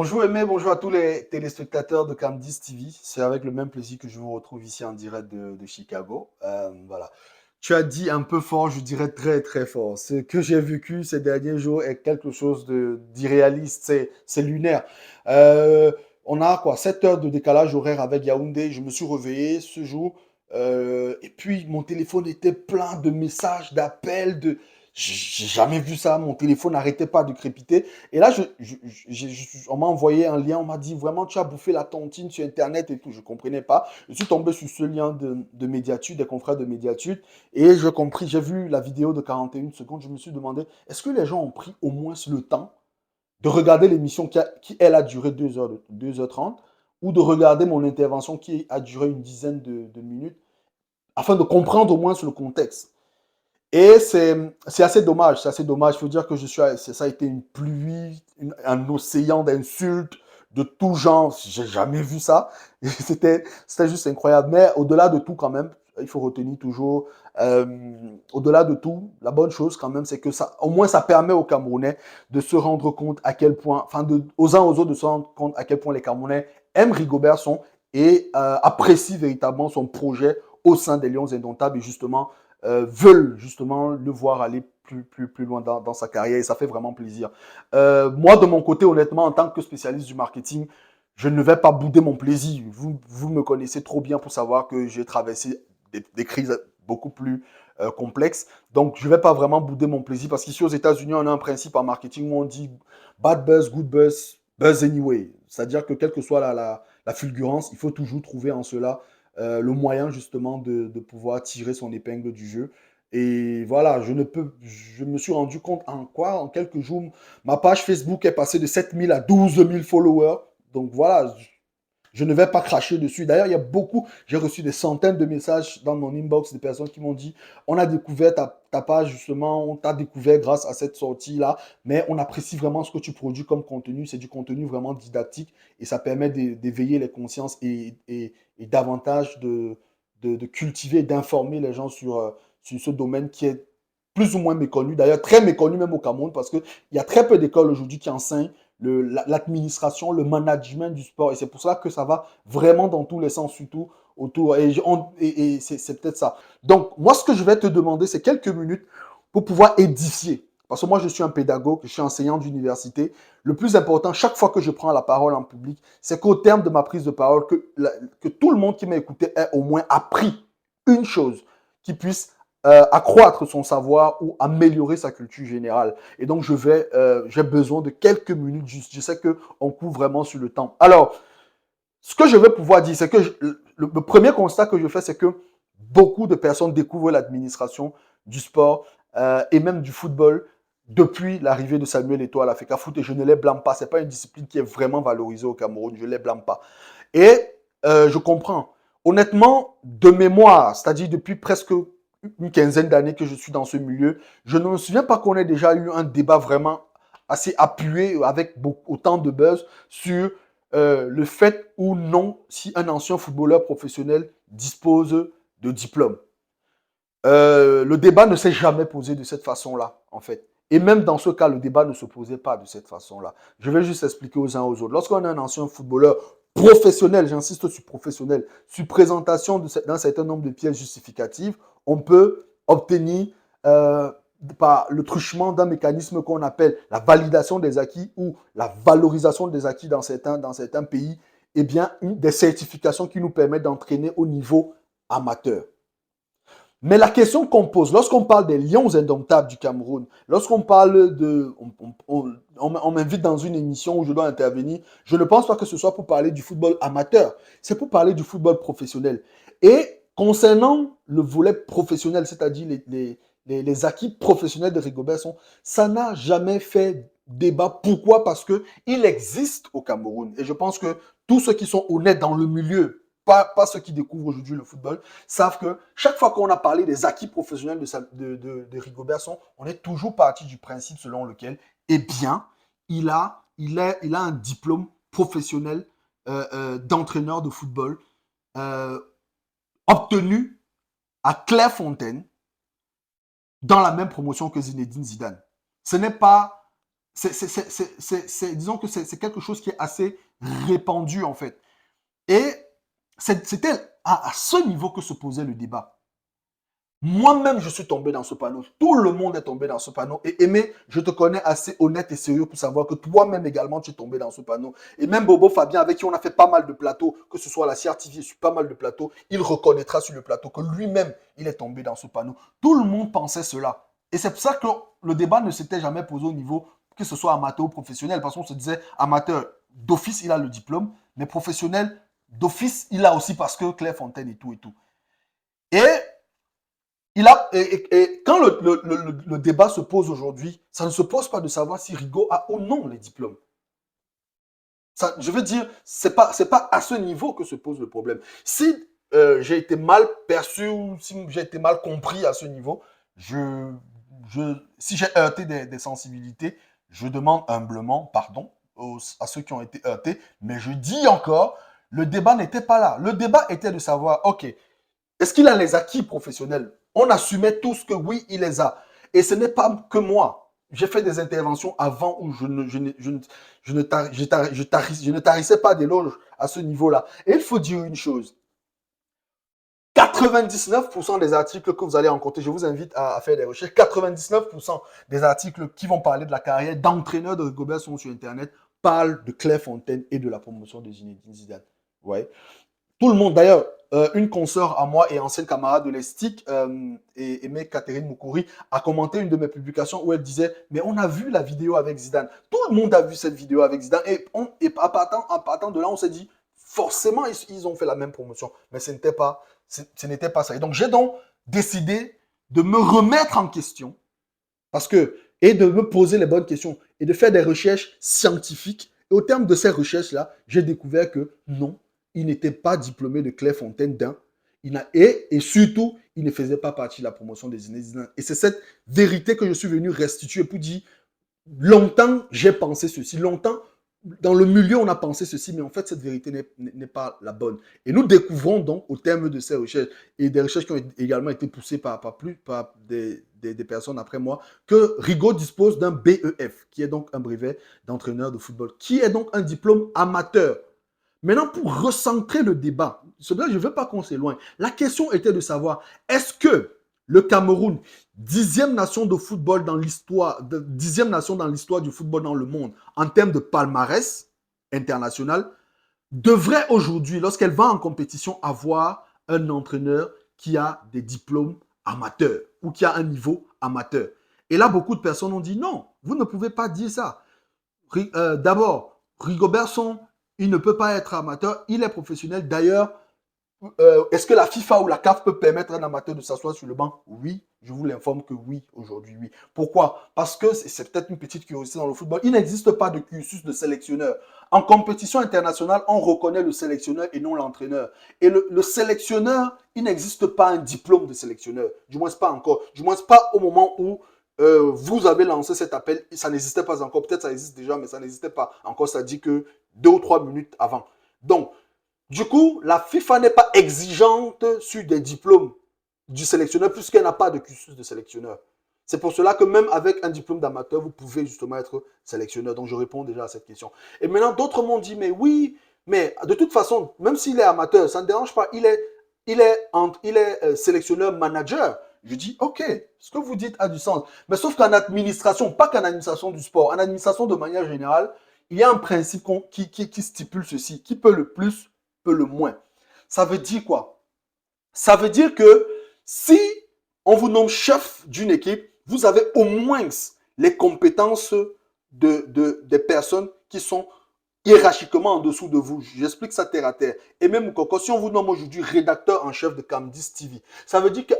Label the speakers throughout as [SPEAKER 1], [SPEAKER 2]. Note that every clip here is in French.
[SPEAKER 1] Bonjour Aimé, bonjour à tous les téléspectateurs de Cam10 TV. C'est avec le même plaisir que je vous retrouve ici en direct de Chicago. Voilà. Tu as dit un peu fort, je dirais très très fort. Ce que j'ai vécu ces derniers jours est quelque chose d'irréaliste, c'est lunaire. Euh, on a quoi, 7 heures de décalage horaire avec Yaoundé. Je me suis réveillé ce jour et puis mon téléphone était plein de messages, d'appels, de... J'ai jamais vu ça, mon téléphone n'arrêtait pas de crépiter. Et là, on m'a envoyé un lien, on m'a dit vraiment, tu as bouffé la tontine sur Internet et tout. Je ne comprenais pas. Je suis tombé sur ce lien de Médiatude, des confrères de Médiatude, et je compris, j'ai vu la vidéo de 41 secondes. Je me suis demandé, est-ce que les gens ont pris au moins le temps de regarder l'émission qui elle, a duré 2h30, ou de regarder mon intervention qui a duré une dizaine de minutes, afin de comprendre au moins le contexte. Et c'est assez dommage, c'est assez dommage. Il faut dire que ça a été une pluie, un océan d'insultes de tout genre. J'ai jamais vu ça. C'était juste incroyable. Mais au-delà de tout, quand même, il faut retenir toujours, euh, au-delà de tout, la bonne chose quand même, c'est que ça, au moins, ça permet aux Camerounais de se rendre compte à quel point, enfin, aux uns aux autres de se rendre compte à quel point les Camerounais aiment Rigobert Song et apprécient véritablement son projet au sein des Lions Indomptables et justement veulent justement le voir aller plus loin dans sa carrière et ça fait vraiment plaisir. Moi, de mon côté, honnêtement, en tant que spécialiste du marketing, je ne vais pas bouder mon plaisir. Vous me connaissez trop bien pour savoir que j'ai traversé des crises beaucoup plus complexes. Donc, je ne vais pas vraiment bouder mon plaisir parce qu'ici aux États-Unis, on a un principe en marketing où on dit bad buzz, good buzz, buzz anyway. C'est-à-dire que quelle que soit la fulgurance, il faut toujours trouver en cela le moyen justement de pouvoir tirer son épingle du jeu. Et voilà, je me suis rendu compte en quoi, en quelques jours, ma page Facebook est passée de 7 000 à 12 000 followers. Donc voilà, je ne vais pas cracher dessus. D'ailleurs, il y a beaucoup, j'ai reçu des centaines de messages dans mon inbox de personnes qui m'ont dit, on a découvert ta page justement, on t'a découvert grâce à cette sortie-là, mais on apprécie vraiment ce que tu produis comme contenu. C'est du contenu vraiment didactique et ça permet d'éveiller les consciences et davantage de cultiver et d'informer les gens sur ce domaine qui est plus ou moins méconnu, d'ailleurs très méconnu même au Cameroun, parce qu'il y a très peu d'écoles aujourd'hui qui enseignent l'administration, le management du sport. Et c'est pour ça que ça va vraiment dans tous les sens, surtout autour. Et c'est peut-être ça. Donc, moi, ce que je vais te demander, c'est quelques minutes pour pouvoir édifier. Parce que moi, je suis un pédagogue, je suis enseignant d'université. Le plus important, chaque fois que je prends la parole en public, c'est qu'au terme de ma prise de parole, que tout le monde qui m'a écouté ait au moins appris une chose qui puisse accroître son savoir ou améliorer sa culture générale. Et donc, j'ai besoin de quelques minutes juste. Je sais qu'on couvre vraiment sur le temps. Alors, ce que je vais pouvoir dire, c'est que le premier constat que je fais, c'est que beaucoup de personnes découvrent l'administration du sport et même du football depuis l'arrivée de Samuel Eto'o à l'Africa Foot et je ne les blâme pas. Ce n'est pas une discipline qui est vraiment valorisée au Cameroun. Je ne les blâme pas. Et je comprends. Honnêtement, de mémoire, c'est-à-dire depuis presque une quinzaine d'années que je suis dans ce milieu, je ne me souviens pas qu'on ait déjà eu un débat vraiment assez appuyé avec autant de buzz sur le fait ou non si un ancien footballeur professionnel dispose de diplôme. Le débat ne s'est jamais posé de cette façon-là, en fait. Et même dans ce cas, le débat ne se posait pas de cette façon-là. Je vais juste expliquer aux uns aux autres. Lorsqu'on a un ancien footballeur professionnel, j'insiste sur professionnel, sur présentation d'un certain nombre de pièces justificatives, on peut obtenir par le truchement d'un mécanisme qu'on appelle la validation des acquis ou la valorisation des acquis dans certains pays, eh bien, des certifications qui nous permettent d'entraîner au niveau amateur. Mais la question qu'on pose, lorsqu'on parle des lions indomptables du Cameroun, lorsqu'on parle de... On m'invite dans une émission où je dois intervenir, je ne pense pas que ce soit pour parler du football amateur, c'est pour parler du football professionnel. Et concernant le volet professionnel, c'est-à-dire les acquis professionnels de Rigobert Song, ça n'a jamais fait débat. Pourquoi? Parce qu'il existe au Cameroun. Et je pense que tous ceux qui sont honnêtes dans le milieu, pas ceux qui découvrent aujourd'hui le football, savent que chaque fois qu'on a parlé des acquis professionnels de Rigobert Song, on est toujours parti du principe selon lequel, eh bien, il a un diplôme professionnel d'entraîneur de football euh, obtenu à Clairefontaine dans la même promotion que Zinedine Zidane. Ce n'est pas disons que c'est quelque chose qui est assez répandu, en fait. Et c'était à ce niveau que se posait le débat. Moi-même, je suis tombé dans ce panneau. Tout le monde est tombé dans ce panneau. Et Aimé, je te connais assez honnête et sérieux pour savoir que toi-même également, tu es tombé dans ce panneau. Et même Bobo Fabien, avec qui on a fait pas mal de plateaux, que ce soit à la CRTV, sur pas mal de plateaux, il reconnaîtra sur le plateau que lui-même, il est tombé dans ce panneau. Tout le monde pensait cela. Et c'est pour ça que le débat ne s'était jamais posé au niveau, que ce soit amateur ou professionnel, parce qu'on se disait, amateur, d'office, il a le diplôme, mais professionnel, d'office, il a aussi parce que Claire Fontaine et tout et tout. Et et quand le débat se pose aujourd'hui, ça ne se pose pas de savoir si Rigaud a ou non les diplômes. Ça, je veux dire, c'est pas à ce niveau que se pose le problème. Si j'ai été mal perçu ou si j'ai été mal compris à ce niveau, si j'ai heurté des sensibilités, je demande humblement pardon à ceux qui ont été heurtés, mais je dis encore, le débat n'était pas là. Le débat était de savoir, ok, est-ce qu'il a les acquis professionnels? On assumait tous que oui, il les a. Et ce n'est pas que moi. J'ai fait des interventions avant où je ne tarissais pas d'éloges à ce niveau-là. Et il faut dire une chose. 99% des articles que vous allez rencontrer, je vous invite à faire des recherches, 99% des articles qui vont parler de la carrière d'entraîneur de Rigobert sont sur Internet, parlent de Claire Fontaine et de la promotion de Zinedine Zidane. Ouais. Tout le monde, d'ailleurs, une consoeur à moi et ancienne camarade de l'Estique, et aimée Catherine Moukouri, a commenté une de mes publications où elle disait, mais on a vu la vidéo avec Zidane. Tout le monde a vu cette vidéo avec Zidane. Et en partant de là, on s'est dit, forcément, ils ont fait la même promotion. Mais ce n'était pas ça. Et donc, j'ai donc décidé de me remettre en question et de me poser les bonnes questions et de faire des recherches scientifiques. Et au terme de ces recherches-là, j'ai découvert que non, il n'était pas diplômé de Clairefontaine d'un. Et surtout, il ne faisait pas partie de la promotion des Zinedine. Et c'est cette vérité que je suis venu restituer pour dire, longtemps, j'ai pensé ceci. Longtemps, dans le milieu, on a pensé ceci, mais en fait, cette vérité n'est pas la bonne. Et nous découvrons donc, au terme de ces recherches, et des recherches qui ont également été poussées par des personnes après moi, que Rigaud dispose d'un BEF, qui est donc un brevet d'entraîneur de football, qui est donc un diplôme amateur. Maintenant, pour recentrer le débat, je ne veux pas qu'on s'éloigne. La question était de savoir, est-ce que le Cameroun, 10e nation de football dans l'histoire, 10e nation dans l'histoire du football dans le monde, en termes de palmarès international, devrait aujourd'hui, lorsqu'elle va en compétition, avoir un entraîneur qui a des diplômes amateurs ou qui a un niveau amateur. Et là, beaucoup de personnes ont dit non, vous ne pouvez pas dire ça. D'abord, Rigobertson, il ne peut pas être amateur, il est professionnel. D'ailleurs, est-ce que la FIFA ou la CAF peut permettre à un amateur de s'asseoir sur le banc? Oui, je vous l'informe que oui, aujourd'hui, oui. Pourquoi? Parce que c'est peut-être une petite curiosité dans le football. Il n'existe pas de cursus de sélectionneur. En compétition internationale, on reconnaît le sélectionneur et non l'entraîneur. Et le sélectionneur, il n'existe pas un diplôme de sélectionneur. Du moins pas encore. Du moins pas au moment où vous avez lancé cet appel. Ça n'existait pas encore. Peut-être ça existe déjà, mais ça n'existait pas encore. Ça dit que 2 ou 3 minutes avant. Donc, du coup, la FIFA n'est pas exigeante sur des diplômes du sélectionneur puisqu'elle n'a pas de cursus de sélectionneur. C'est pour cela que même avec un diplôme d'amateur, vous pouvez justement être sélectionneur. Donc, je réponds déjà à cette question. Et maintenant, d'autres m'ont dit, mais oui, mais de toute façon, même s'il est amateur, ça ne dérange pas. Il est sélectionneur manager. Je dis, ok, ce que vous dites a du sens. Mais sauf qu'en administration, pas qu'en administration du sport, en administration de manière générale, il y a un principe qui stipule ceci, qui peut le plus, peut le moins. Ça veut dire quoi? Ça veut dire que si on vous nomme chef d'une équipe, vous avez au moins les compétences des personnes qui sont hiérarchiquement en dessous de vous. J'explique ça terre à terre. Et même, si on vous nomme aujourd'hui rédacteur en chef de Cam10 TV, ça veut dire qu'à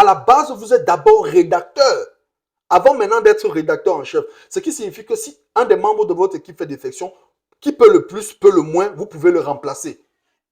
[SPEAKER 1] la base, vous êtes d'abord rédacteur. Avant maintenant d'être rédacteur en chef. Ce qui signifie que si un des membres de votre équipe fait défection, qui peut le plus, peut le moins, vous pouvez le remplacer.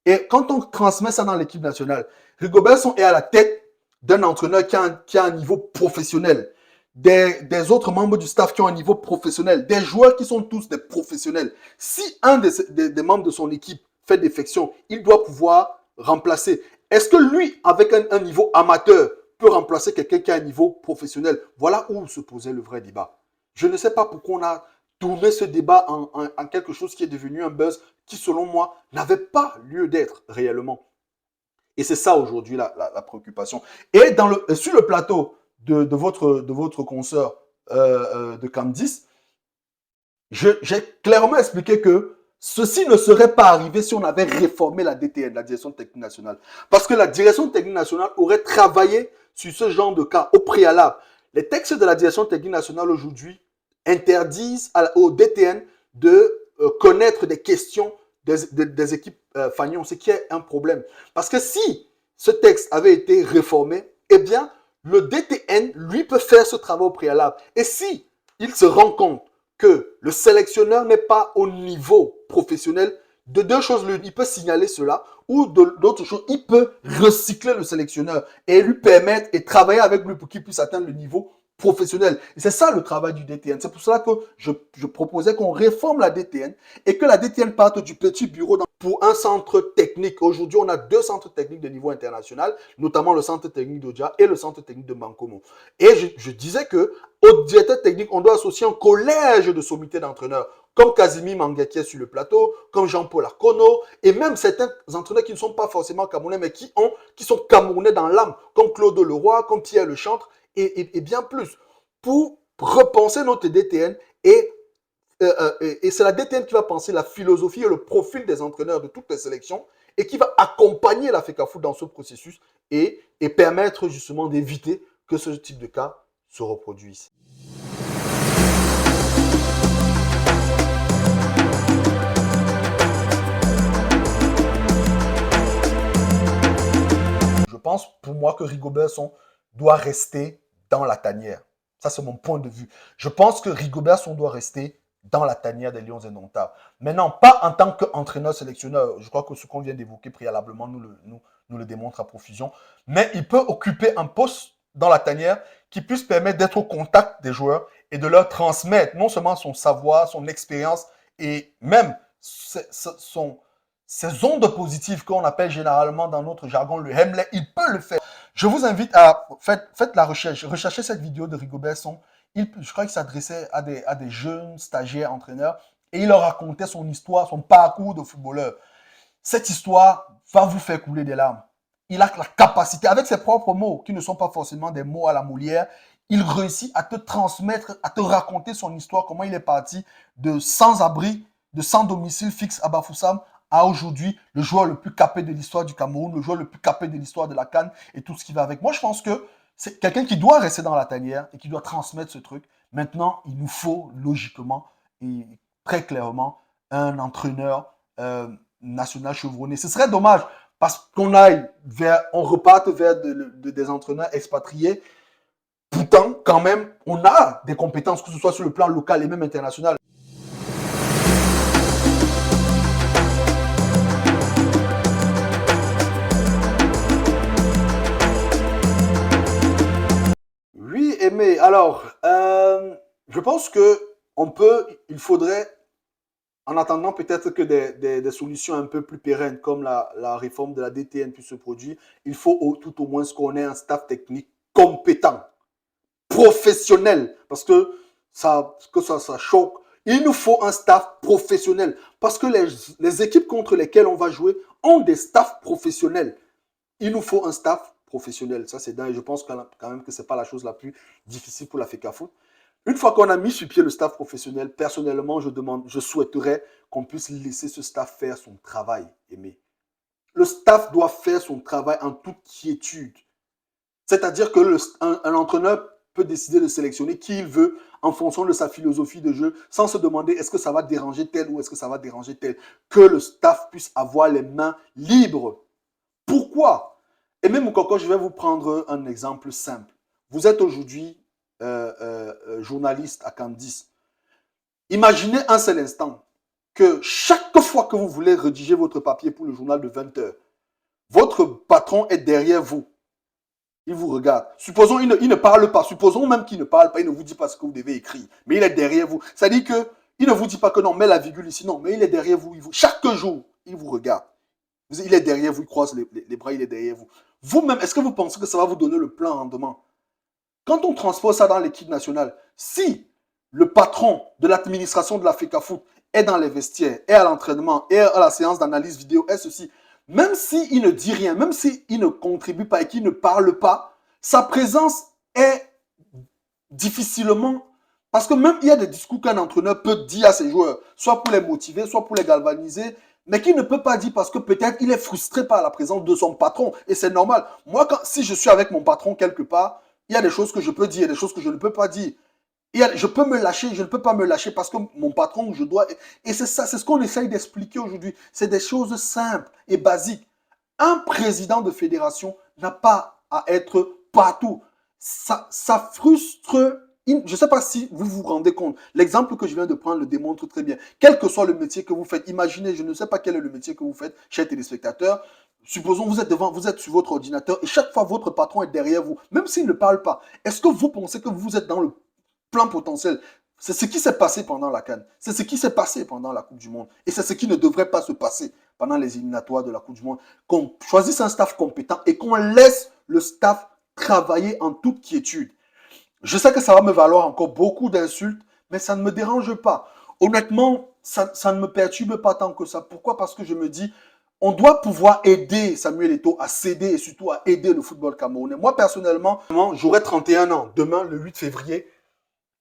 [SPEAKER 1] Et quand on transmet ça dans l'équipe nationale, Rigobertson est à la tête d'un entraîneur qui a un niveau professionnel, des autres membres du staff qui ont un niveau professionnel, des joueurs qui sont tous des professionnels. Si un des membres de son équipe fait défection, il doit pouvoir remplacer. Est-ce que lui, avec un niveau amateur, peut remplacer quelqu'un qui a un niveau professionnel? Voilà où se posait le vrai débat. Je ne sais pas pourquoi on a tourner ce débat en quelque chose qui est devenu un buzz qui, selon moi, n'avait pas lieu d'être réellement. Et c'est ça aujourd'hui la préoccupation. Et sur le plateau de votre consoeur de Candice, j'ai clairement expliqué que ceci ne serait pas arrivé si on avait réformé la DTN, la Direction Technique Nationale. Parce que la Direction Technique Nationale aurait travaillé sur ce genre de cas au préalable. Les textes de la Direction Technique Nationale aujourd'hui interdisent au DTN de connaître des questions des équipes Fagnon, ce qui est un problème. Parce que si ce texte avait été réformé, eh bien, le DTN, lui, peut faire ce travail au préalable. Et si il se rend compte que le sélectionneur n'est pas au niveau professionnel, de deux choses l'une, il peut signaler cela, ou d'autres choses, il peut recycler le sélectionneur et lui permettre et travailler avec lui pour qu'il puisse atteindre le niveau professionnel. Et c'est ça le travail du DTN. C'est pour cela que je proposais qu'on réforme la DTN et que la DTN parte du petit bureau pour un centre technique. Aujourd'hui, on a 2 centres techniques de niveau international, notamment le centre technique d'Odia et le centre technique de Mankomo. Et je disais que au directeur technique, on doit associer un collège de sommités d'entraîneurs, comme Casimir Mangué qui est sur le plateau, comme Jean-Paul Arcono, et même certains entraîneurs qui ne sont pas forcément camerounais, mais qui sont camerounais dans l'âme, comme Claude Leroy, comme Pierre Lechantre, et bien plus, pour repenser notre DTN et c'est la DTN qui va penser la philosophie et le profil des entraîneurs de toutes les sélections et qui va accompagner la FECAFOOT dans ce processus et permettre justement d'éviter que ce type de cas se reproduise. Je pense pour moi que Rigobert Song doit rester dans la tanière. Ça, c'est mon point de vue. Je pense que Rigobert Song doit rester dans la tanière des Lions indomptables. Maintenant, pas en tant qu'entraîneur-sélectionneur. Je crois que ce qu'on vient d'évoquer préalablement nous le démontre à profusion. Mais il peut occuper un poste dans la tanière qui puisse permettre d'être au contact des joueurs et de leur transmettre non seulement son savoir, son expérience et même ces ondes positives qu'on appelle généralement dans notre jargon le Hemley. Il peut le faire. Je vous invite à faire la recherche. Recherchez cette vidéo de Rigobert Song. Je crois qu'il s'adressait à des jeunes stagiaires entraîneurs et il leur racontait son histoire, son parcours de footballeur. Cette histoire va vous faire couler des larmes. Il a la capacité, avec ses propres mots, qui ne sont pas forcément des mots à la Molière, il réussit à te transmettre, à te raconter son histoire, comment il est parti de sans-abri, de sans domicile fixe à Bafoussam, à aujourd'hui le joueur le plus capé de l'histoire du Cameroun, le joueur le plus capé de l'histoire de la CAN et tout ce qui va avec. Moi, je pense que c'est quelqu'un qui doit rester dans la tanière et qui doit transmettre ce truc. Maintenant, il nous faut logiquement et très clairement un entraîneur national chevronné. Ce serait dommage parce qu'on reparte vers des entraîneurs expatriés. Pourtant, quand même, on a des compétences, que ce soit sur le plan local et même international. Oui, Aimé. Alors, je pense que il faudrait, en attendant peut-être que des solutions un peu plus pérennes, comme la réforme de la DTN puisse se produire, il faut tout au moins qu'on ait un staff technique compétent, professionnel, parce que ça choque. Il nous faut un staff professionnel, parce que les équipes contre lesquelles on va jouer ont des staffs professionnels. Il nous faut un staff professionnel. Ça, c'est dingue. Je pense quand même que ce n'est pas la chose la plus difficile pour la FECAFOOT. Une fois qu'on a mis sur pied le staff professionnel, personnellement, je souhaiterais qu'on puisse laisser ce staff faire son travail, Aimé. Le staff doit faire son travail en toute quiétude. C'est-à-dire que un entraîneur peut décider de sélectionner qui il veut en fonction de sa philosophie de jeu, sans se demander est-ce que ça va déranger tel ou est-ce que ça va déranger tel. Que le staff puisse avoir les mains libres. Pourquoi? Et même, Mokoko, je vais vous prendre un exemple simple. Vous êtes aujourd'hui journaliste à Candice. Imaginez un seul instant que chaque fois que vous voulez rédiger votre papier pour le journal de 20 heures, votre patron est derrière vous. Il vous regarde. Supposons qu'il ne parle pas. Supposons même qu'il ne parle pas. Il ne vous dit pas ce que vous devez écrire. Mais il est derrière vous. C'est-à-dire qu'il ne vous dit pas que non, mets la virgule ici. Non, mais il est derrière vous. Chaque jour, il vous regarde. Il est derrière vous. Il croise les bras. Il est derrière vous. Vous-même, est-ce que vous pensez que ça va vous donner le plein rendement? Quand on transpose ça dans l'équipe nationale, si le patron de l'administration de la FECAFOOT est dans les vestiaires, est à l'entraînement, est à la séance d'analyse vidéo, est ceci, même s'il ne dit rien, même s'il ne contribue pas et qu'il ne parle pas, sa présence est difficilement... Parce que même il y a des discours qu'un entraîneur peut dire à ses joueurs, soit pour les motiver, soit pour les galvaniser, mais qu'il ne peut pas dire parce que peut-être il est frustré par la présence de son patron. Et c'est normal. Moi, si je suis avec mon patron quelque part, il y a des choses que je peux dire, il y a des choses que je ne peux pas dire. Je peux me lâcher, je ne peux pas me lâcher parce que mon patron, je dois... Et c'est ça, c'est ce qu'on essaye d'expliquer aujourd'hui. C'est des choses simples et basiques. Un président de fédération n'a pas à être partout. Ça frustre. Je ne sais pas si vous vous rendez compte. L'exemple que je viens de prendre le démontre très bien. Quel que soit le métier que vous faites, imaginez, je ne sais pas quel est le métier que vous faites, chers téléspectateurs. Supposons vous êtes devant, vous êtes sur votre ordinateur et chaque fois votre patron est derrière vous, même s'il ne parle pas. Est-ce que vous pensez que vous êtes dans le plein potentiel? C'est ce qui s'est passé pendant la CAN. C'est ce qui s'est passé pendant la Coupe du Monde. Et c'est ce qui ne devrait pas se passer pendant les éliminatoires de la Coupe du Monde. Qu'on choisisse un staff compétent et qu'on laisse le staff travailler en toute quiétude. Je sais que ça va me valoir encore beaucoup d'insultes, mais ça ne me dérange pas. Honnêtement, ça ne me perturbe pas tant que ça. Pourquoi? Parce que je me dis, on doit pouvoir aider Samuel Eto'o à s'aider et surtout à aider le football camerounais. Moi, personnellement, j'aurai 31 ans demain, le 8 février.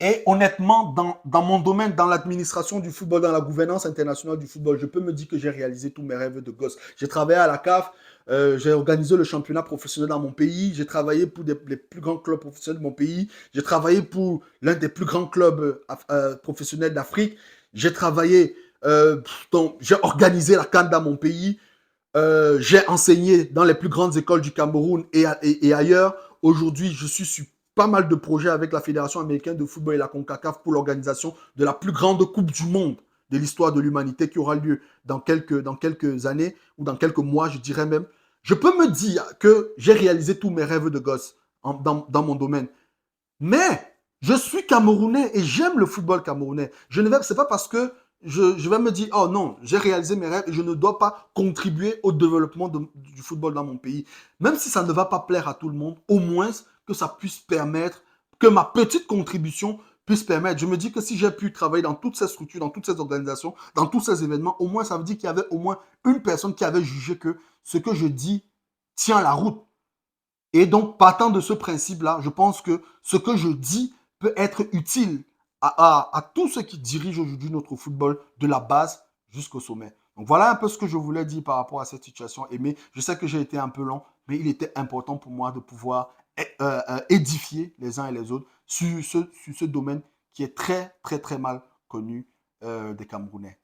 [SPEAKER 1] Et honnêtement, dans mon domaine, dans l'administration du football, dans la gouvernance internationale du football, je peux me dire que j'ai réalisé tous mes rêves de gosse. J'ai travaillé à la CAF, j'ai organisé le championnat professionnel dans mon pays, j'ai travaillé pour les plus grands clubs professionnels de mon pays, j'ai travaillé pour l'un des plus grands clubs professionnels d'Afrique, j'ai travaillé, j'ai organisé la CAN dans mon pays, j'ai enseigné dans les plus grandes écoles du Cameroun et ailleurs. Aujourd'hui, je suis sur pas mal de projets avec la Fédération américaine de football et la CONCACAF pour l'organisation de la plus grande Coupe du monde de l'histoire de l'humanité qui aura lieu dans quelques années ou dans quelques mois, je dirais même. Je peux me dire que j'ai réalisé tous mes rêves de gosse dans mon domaine. Mais je suis Camerounais et j'aime le football camerounais. C'est pas parce que je vais me dire, oh non, j'ai réalisé mes rêves et je ne dois pas contribuer au développement du football dans mon pays. Même si ça ne va pas plaire à tout le monde, au moins que ça puisse permettre, que ma petite contribution puisse permettre. Je me dis que si j'ai pu travailler dans toutes ces structures, dans toutes ces organisations, dans tous ces événements, au moins ça veut dire qu'il y avait au moins une personne qui avait jugé que ce que je dis tient la route. Et donc, partant de ce principe-là, je pense que ce que je dis peut être utile à tous ceux qui dirigent aujourd'hui notre football de la base jusqu'au sommet. Donc, voilà un peu ce que je voulais dire par rapport à cette situation. Aimé, je sais que j'ai été un peu long, mais il était important pour moi de pouvoir édifier les uns et les autres sur ce domaine qui est très, très, très mal connu des Camerounais.